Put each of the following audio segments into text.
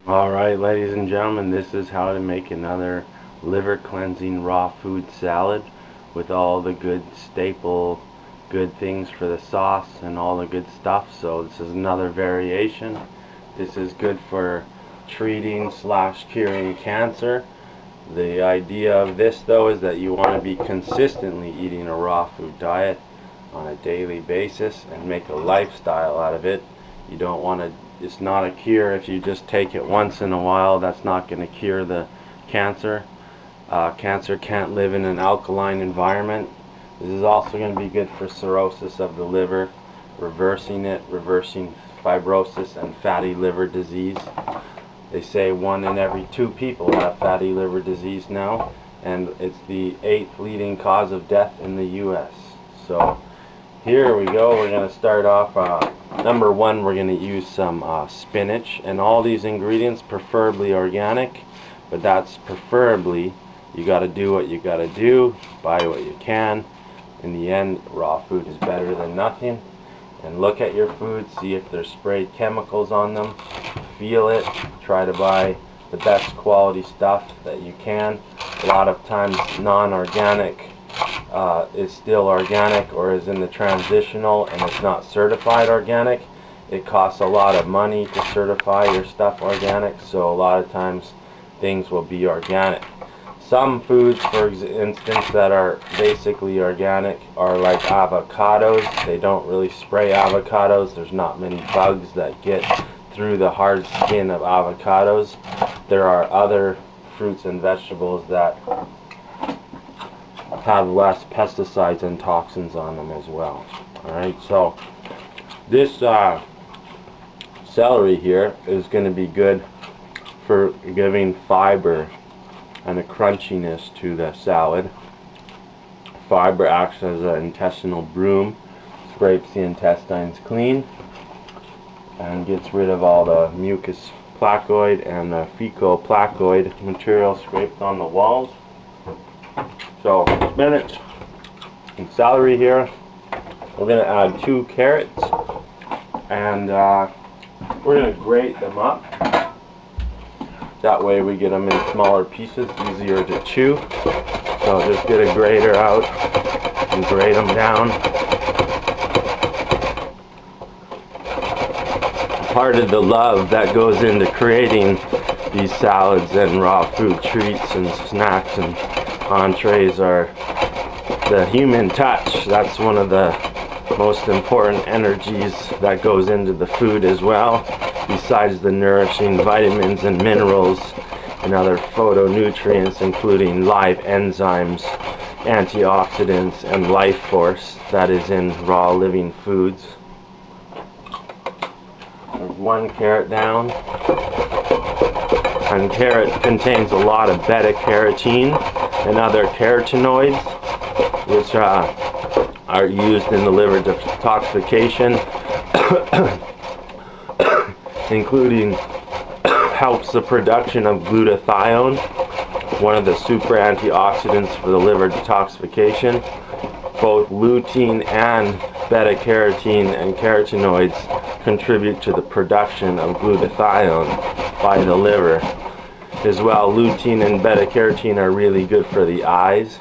Alright, ladies and gentlemen, this is how to make another liver cleansing raw food salad with all the good staple good things for the sauce and all the good stuff. So this is another variation. This is good for treating / curing cancer. The idea of this though is that you want to be consistently eating a raw food diet on a daily basis and make a lifestyle out of it. You don't want to, it's not a cure. If you just take it once in a while, that's not going to cure the cancer. Cancer can't live in an alkaline environment. This is also going to be good for cirrhosis of the liver, reversing fibrosis and fatty liver disease. They say 1 in every 2 people have fatty liver disease now, and it's the 8th leading cause of death in the US. So here we go. We're going to start off. Number 1, we're going to use some spinach, and all these ingredients preferably organic, but that's preferably. You got to do what you got to do, buy what you can. In the end, raw food is better than nothing. And look at your food, see if there's sprayed chemicals on them, feel it, try to buy the best quality stuff that you can. A lot of times non-organic is still organic or is in the transitional and it's not certified organic. It costs a lot of money to certify your stuff organic, so a lot of times things will be organic. Some foods, for instance, that are basically organic are like avocados. They don't really spray avocados. There's not many bugs that get through the hard skin of avocados. There are other fruits and vegetables that have less pesticides and toxins on them as well. Alright, so this celery here is going to be good for giving fiber and a crunchiness to the salad. Fiber acts as an intestinal broom, scrapes the intestines clean, and gets rid of all the mucus placoid and the fecal placoid material scraped on the walls. So spinach and celery here. We're going to add 2 carrots, and we're going to grate them up. That way we get them in smaller pieces, easier to chew. So just get a grater out and grate them down. Part of the love that goes into creating these salads and raw food treats and snacks and entrees are the human touch. That's one of the most important energies that goes into the food as well, besides the nourishing vitamins and minerals and other phytonutrients, including live enzymes, antioxidants, and life force that is in raw living foods. There's 1 carrot down, and carrot contains a lot of beta-carotene and other carotenoids, which are used in the liver detoxification, including helps the production of glutathione, one of the super antioxidants for the liver detoxification. Both lutein and beta-carotene and carotenoids contribute to the production of glutathione by the liver. As well, lutein and beta-carotene are really good for the eyes.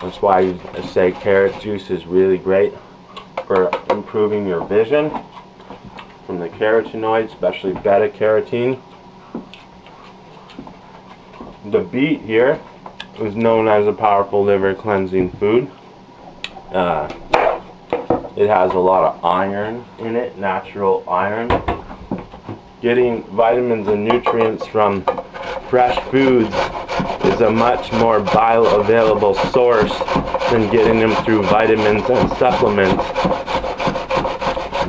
That's why I say carrot juice is really great for improving your vision from the carotenoids, especially beta-carotene. The beet here is known as a powerful liver cleansing food. It has a lot of iron in it, natural iron. Getting vitamins and nutrients from fresh foods is a much more bioavailable source than getting them through vitamins and supplements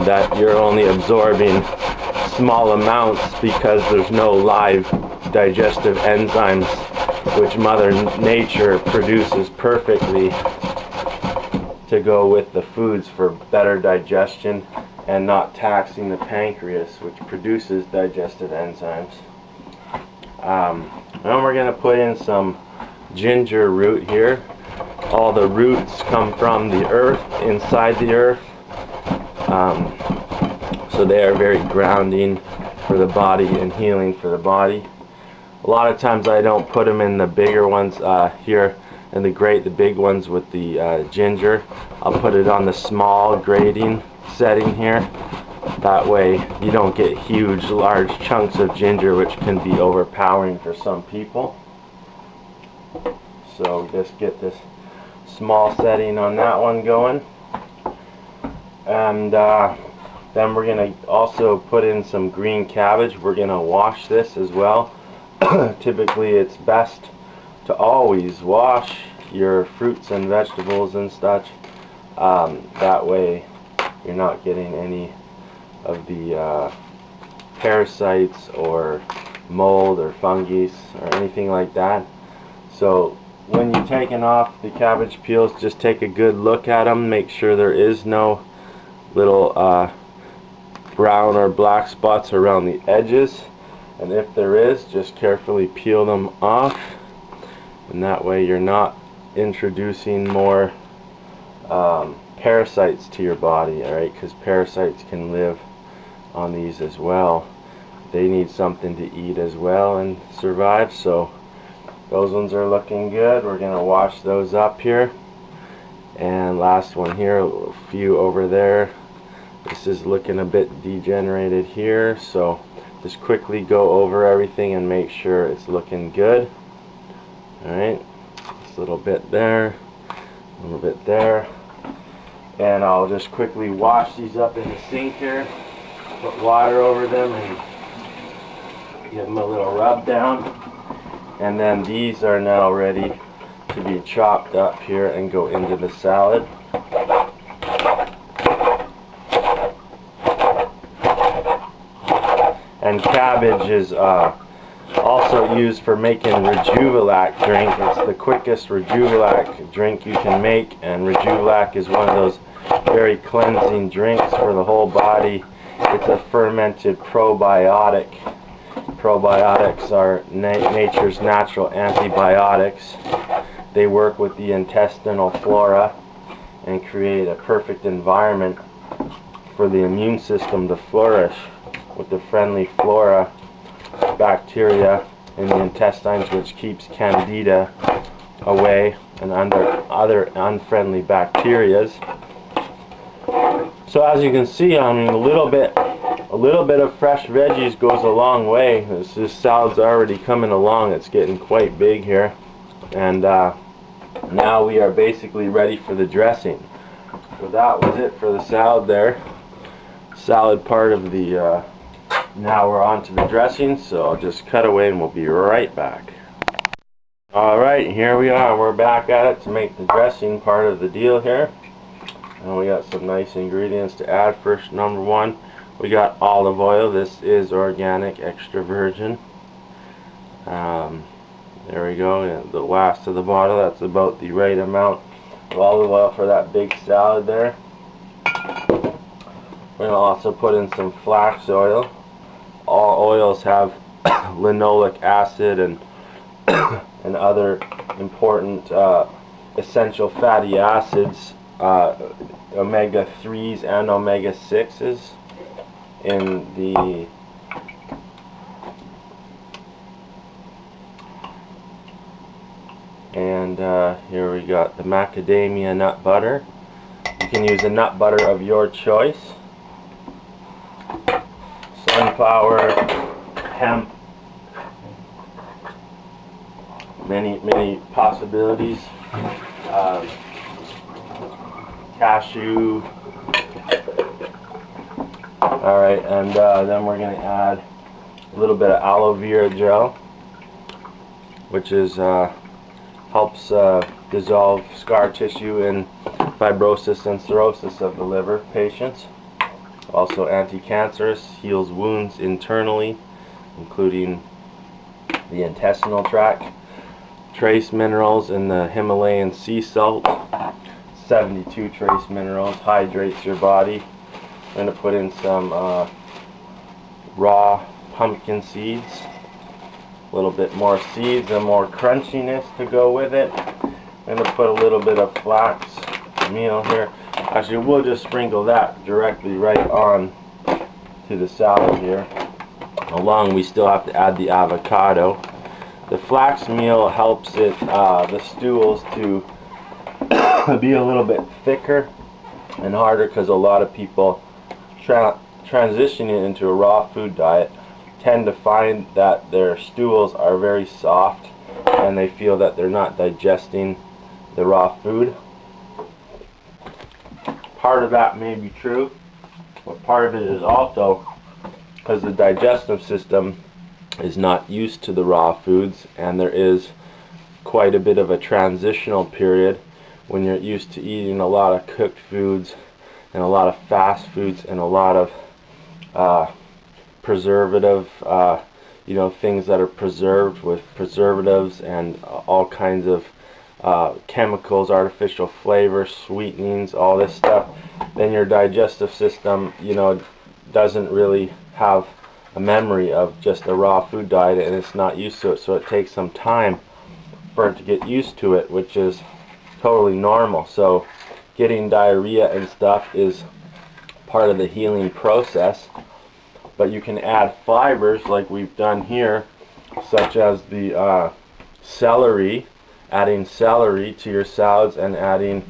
that you're only absorbing small amounts because there's no live digestive enzymes which Mother Nature produces perfectly to go with the foods for better digestion and not taxing the pancreas, which produces digestive enzymes. Then we're going to put in some ginger root here. All the roots come from the earth, inside the earth. So they are very grounding for the body and healing for the body. A lot of times I don't put them in the bigger ones here in the grate, the big ones with the ginger. I'll put it on the small grating setting here. That way you don't get huge, large chunks of ginger, which can be overpowering for some people. So just get this small setting on that one going. And then we're going to also put in some green cabbage. We're going to wash this as well. Typically it's best to always wash your fruits and vegetables and such. That way you're not getting any of the parasites or mold or fungus or anything like that. So when you're taking off the cabbage peels, just take a good look at them. Make sure there is no little brown or black spots around the edges, and if there is, just carefully peel them off, and that way you're not introducing more parasites to your body, alright, because parasites can live on these as well. They need something to eat as well and survive. So those ones are looking good. We're going to wash those up here. And last one here, a few over there. This is looking a bit degenerated here, so just quickly go over everything and make sure it's looking good. Alright, just a little bit there, a little bit there. And I'll just quickly wash these up in the sink here. Put water over them and give them a little rub down. And then these are now ready to be chopped up here and go into the salad. And cabbage is also used for making Rejuvelac drink. It's the quickest Rejuvelac drink you can make, and Rejuvelac is one of those very cleansing drinks for the whole body. It's a fermented probiotic. Probiotics are nature's natural antibiotics. They work with the intestinal flora and create a perfect environment for the immune system to flourish with the friendly flora, bacteria in the intestines, which keeps candida away and other unfriendly bacterias. So as you can see, I mean, a little bit of fresh veggies goes a long way. This salad's already coming along. It's getting quite big here, and now we are basically ready for the dressing. So that was it for the salad there. Salad part of the now we're on to the dressing, so I'll just cut away and we'll be right back. Alright, here we are. We're back at it to make the dressing part of the deal here. And we got some nice ingredients to add. First, number one, we got olive oil. This is organic, extra virgin. There we go. And the last of the bottle, that's about the right amount of olive oil for that big salad there. We're going to also put in some flax oil. All oils have linoleic acid and other important essential fatty acids, omega-3s and omega-6s in the here we got the macadamia nut butter. You can use a nut butter of your choice. Sunflower, hemp, many possibilities. Cashew. Alright, and then we're going to add a little bit of aloe vera gel, which is helps dissolve scar tissue in fibrosis and cirrhosis of the liver patients. Also anti-cancerous, heals wounds internally, including the intestinal tract. Trace minerals in the Himalayan sea salt, 72 trace minerals, hydrates your body. I'm going to put in some raw pumpkin seeds, a little bit more seeds and more crunchiness to go with it. I'm going to put a little bit of flax meal here. Actually, we'll just sprinkle that directly right on to the salad here. Along, we still have to add the avocado. The flax meal helps the stools to be a little bit thicker and harder, because a lot of people transitioning into a raw food diet tend to find that their stools are very soft and they feel that they're not digesting the raw food. Part of that may be true, but part of it is also because the digestive system is not used to the raw foods, and there is quite a bit of a transitional period when you're used to eating a lot of cooked foods and a lot of fast foods and a lot of preservative, things that are preserved with preservatives and all kinds of chemicals, artificial flavors, sweetenings, all this stuff. Then your digestive system, doesn't really have a memory of just a raw food diet, and it's not used to it, so it takes some time for it to get used to it, which is totally normal. So getting diarrhea and stuff is part of the healing process, but you can add fibers like we've done here, such as the celery. Adding celery to your salads and adding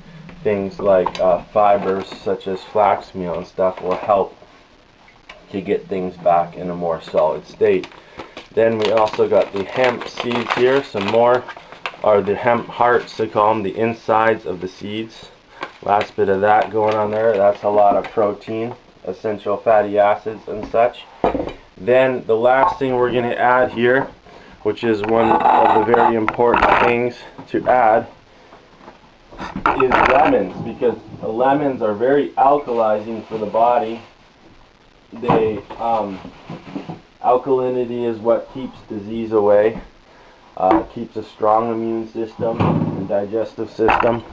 things like fibers such as flax meal and stuff will help to get things back in a more solid state. Then we also got the hemp seeds here, some more, or the hemp hearts, they call them, the insides of the seeds. Last bit of that going on there. That's a lot of protein, essential fatty acids and such. Then the last thing we're going to add here, which is one of the very important things to add, is lemons, because the lemons are very alkalizing for the body. They alkalinity is what keeps disease away, keeps a strong immune system and digestive system.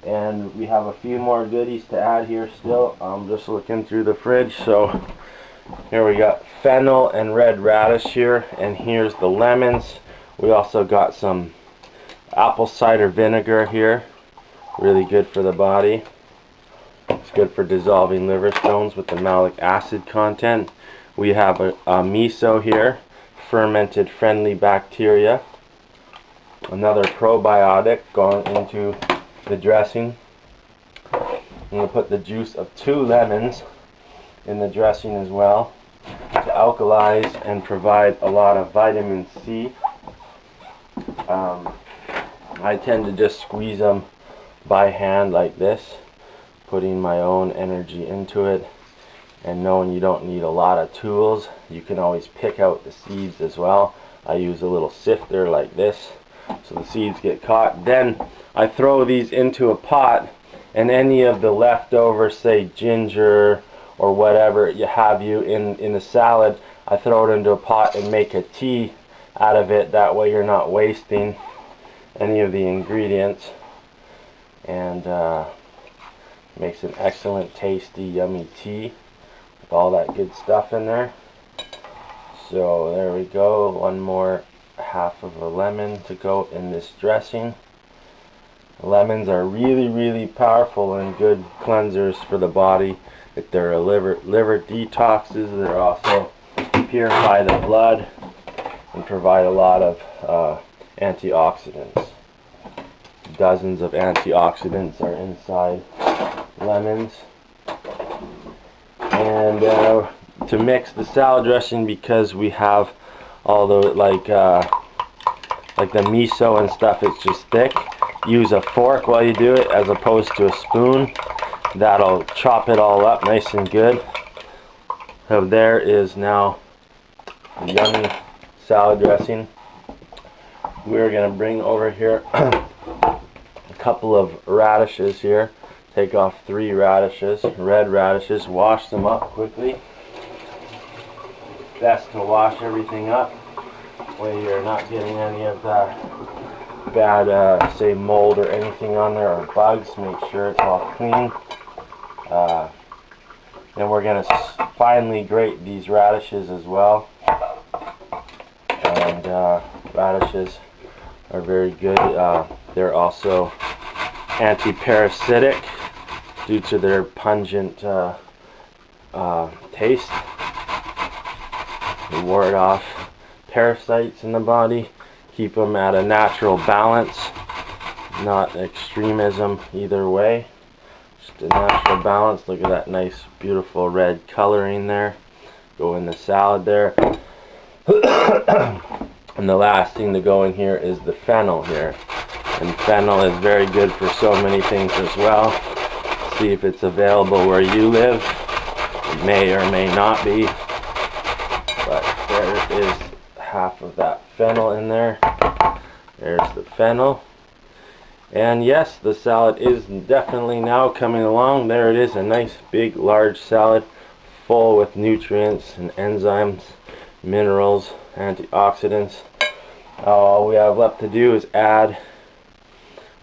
And we have a few more goodies to add here still. I'm just looking through the fridge. So here we got fennel and red radish here, and here's the lemons. We also got some apple cider vinegar here, really good for the body. It's good for dissolving liver stones with the malic acid content. We have a miso here, fermented friendly bacteria, another probiotic going into the dressing. I'm going to put the juice of 2 lemons in the dressing as well to alkalize and provide a lot of vitamin C. I tend to just squeeze them by hand like this, putting my own energy into it, and knowing you don't need a lot of tools. You can always pick out the seeds as well. I use a little sifter like this so the seeds get caught. Then I throw these into a pot, and any of the leftover, say ginger or whatever you have in the salad, I throw it into a pot and make a tea out of it. That way you're not wasting any of the ingredients, and makes an excellent, tasty, yummy tea with all that good stuff in there. So there we go, one more half of a lemon to go in this dressing. Lemons are really, really powerful and good cleansers for the body. If they're liver detoxes, they're also purify the blood and provide a lot of antioxidants. Dozens of antioxidants are inside lemons. And to mix the salad dressing, because we have all the like the miso and stuff, it's just thick. Use a fork while you do it as opposed to a spoon. That'll chop it all up nice and good. So there is now the yummy salad dressing. We're going to bring over here a couple of radishes here. Take off 3 radishes, red radishes, wash them up quickly. Best to wash everything up where you're not getting any of that bad, say, mold or anything on there, or bugs. Make sure it's all clean. Then we're going to finely grate these radishes as well. And radishes are very good. They're also anti-parasitic due to their pungent taste. to ward off parasites in the body, keep them at a natural balance, not extremism either way. Just a natural balance. Look at that nice beautiful red coloring there. Go in the salad there. And the last thing to go in here is the fennel here. And fennel is very good for so many things as well. See if it's available where you live. It may or may not be. But there is half of that fennel in there. There's the fennel. And yes, the salad is definitely now coming along. There it is, a nice big large salad full with nutrients and enzymes, minerals, antioxidants. All we have left to do is add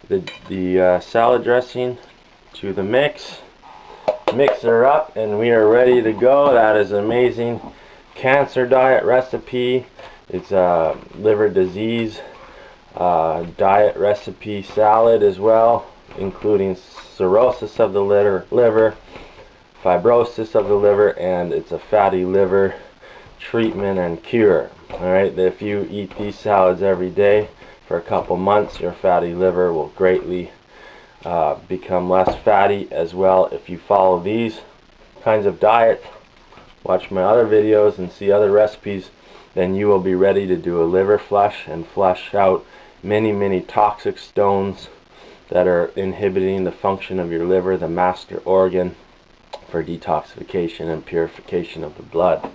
the salad dressing to the mix her up, and we are ready to go. That is an amazing cancer diet recipe. It's a liver disease diet recipe salad as well, including cirrhosis of the liver, fibrosis of the liver, and it's a fatty liver treatment and cure. Alright, if you eat these salads every day for a couple months, your fatty liver will greatly become less fatty as well. If you follow these kinds of diet, watch my other videos and see other recipes, then you will be ready to do a liver flush and flush out many toxic stones that are inhibiting the function of your liver, the master organ for detoxification and purification of the blood.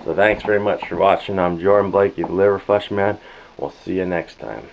So thanks very much for watching. I'm Blaikie, the LiverFlushMan. We'll see you next time.